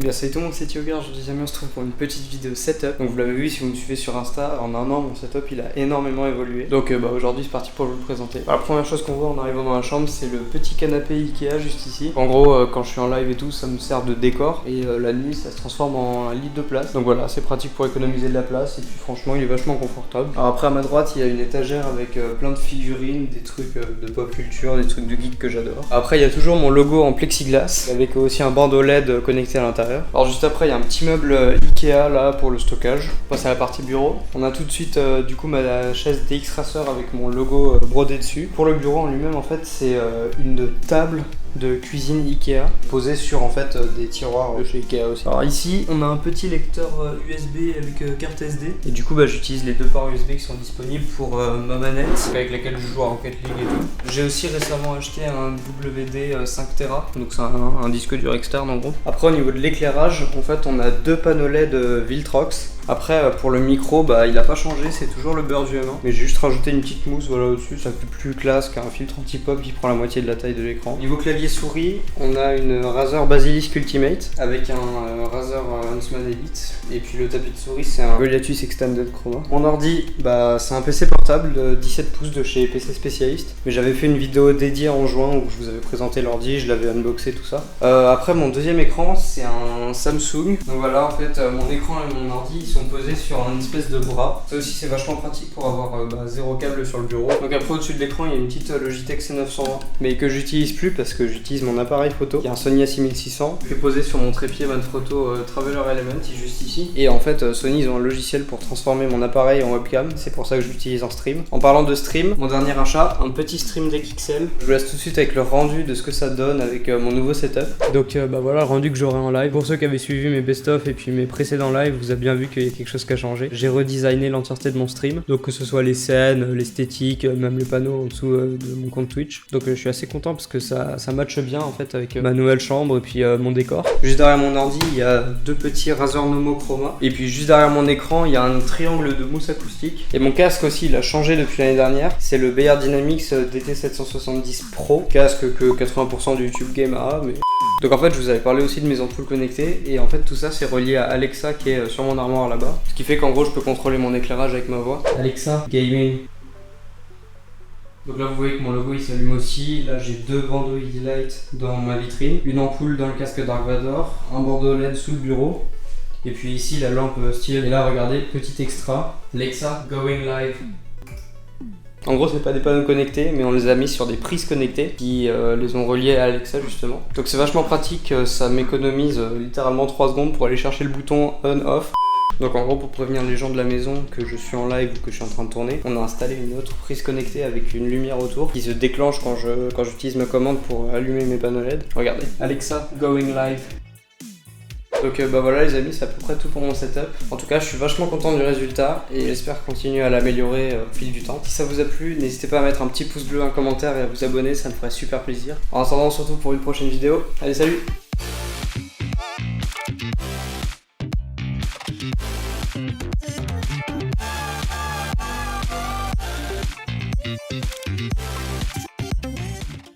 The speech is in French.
Bien salut tout le monde, c'est Thiogar, je les amis, on se trouve pour une petite vidéo setup. Donc vous l'avez vu si vous me suivez sur Insta, en un an mon setup il a énormément évolué. Donc aujourd'hui c'est parti pour vous le présenter. Alors, la première chose qu'on voit en arrivant dans la chambre, c'est le petit canapé Ikea juste ici. En gros quand je suis en live et tout, ça me sert de décor et la nuit ça se transforme en un lit de place. Donc voilà, c'est pratique pour économiser de la place et puis franchement il est vachement confortable. Alors après à ma droite il y a une étagère avec plein de figurines, des trucs de pop culture, des trucs de geek que j'adore. Après il y a toujours mon logo en plexiglas avec aussi un bandeau LED connecté à l'intérieur. Alors juste après il y a un petit meuble Ikea là pour le stockage. On passe à la partie bureau. On a tout de suite du coup ma chaise DX Racer avec mon logo brodé dessus. Pour le bureau en lui-même en fait c'est une table de cuisine Ikea posée sur en fait des tiroirs de chez Ikea aussi. Alors ici on a un petit lecteur USB avec carte SD et du coup j'utilise les deux ports USB qui sont disponibles pour ma manette avec laquelle je joue à Rocket League et tout. J'ai aussi récemment acheté un WD 5 Tera, donc c'est un disque dur externe en gros. Après au niveau de l'éclairage en fait on a deux panneaux LED Viltrox. Après pour le micro il a pas changé, c'est toujours le beurre du M1 mais j'ai juste rajouté une petite mousse voilà au-dessus, ça fait plus classe qu'un filtre anti-pop qui prend la moitié de la taille de l'écran. Niveau clavier souris, on a une Razer Basilisk Ultimate avec un Razer Huntsman Elite et puis le tapis de souris c'est un Voliatus Extended Chroma. Mon ordi c'est un PC portable de 17 pouces de chez PC Spécialiste, mais j'avais fait une vidéo dédiée en juin où je vous avais présenté l'ordi, je l'avais unboxé tout ça. Après mon deuxième écran c'est un Samsung, donc voilà en fait mon écran et mon ordi ils sont posés sur une espèce de bras. Ça aussi c'est vachement pratique pour avoir zéro câble sur le bureau. Donc après au-dessus de l'écran il y a une petite Logitech C920 mais que j'utilise plus parce que j'utilise mon appareil photo qui est un Sony A6600 qui est posé sur mon trépied Manfrotto Traveler Element qui est juste ici. Et en fait Sony ils ont un logiciel pour transformer mon appareil en webcam, c'est pour ça que je l'utilise en stream. En parlant de stream, mon dernier achat, un petit Stream Deck XL. Je vous laisse tout de suite avec le rendu de ce que ça donne avec mon nouveau setup. Donc voilà le rendu que j'aurai en live. Pour ceux qui avaient suivi mes best-of et puis mes précédents lives, vous avez bien vu qu'il y a quelque chose qui a changé. J'ai redesigné l'entièreté de mon stream, donc que ce soit les scènes, l'esthétique, même le panneau en dessous de mon compte Twitch. Donc je suis assez content parce que ça matche bien en fait avec ma nouvelle chambre et puis mon décor. Juste derrière mon ordi il y a deux petits Razer Nomo Chroma et puis juste derrière mon écran il y a un triangle de mousse acoustique. Et mon casque aussi il a changé depuis l'année dernière, c'est le Beyerdynamics DT770 Pro, casque que 80% du YouTube Game a mais... Donc en fait je vous avais parlé aussi de mes ampoules connectées et en fait tout ça c'est relié à Alexa qui est sur mon armoire là-bas, ce qui fait qu'en gros je peux contrôler mon éclairage avec ma voix. Alexa Gaming. Donc là vous voyez que mon logo il s'allume aussi, là j'ai deux bandeaux LED light dans ma vitrine, une ampoule dans le casque Dark Vador, un bandeau LED sous le bureau, et puis ici la lampe style, et là regardez, petit extra, Alexa Going Live. En gros c'est pas des panneaux connectés mais on les a mis sur des prises connectées qui les ont reliées à Alexa justement. Donc c'est vachement pratique, ça m'économise littéralement 3 secondes pour aller chercher le bouton on-off. Donc en gros pour prévenir les gens de la maison que je suis en live ou que je suis en train de tourner, on a installé une autre prise connectée avec une lumière autour qui se déclenche quand j'utilise ma commande pour allumer mes panneaux LED. Regardez, Alexa Going Live. Donc voilà les amis, c'est à peu près tout pour mon setup. En tout cas je suis vachement content du résultat et j'espère continuer à l'améliorer au fil du temps. Si ça vous a plu, n'hésitez pas à mettre un petit pouce bleu, un commentaire et à vous abonner, ça me ferait super plaisir. En attendant, surtout pour une prochaine vidéo. Allez salut!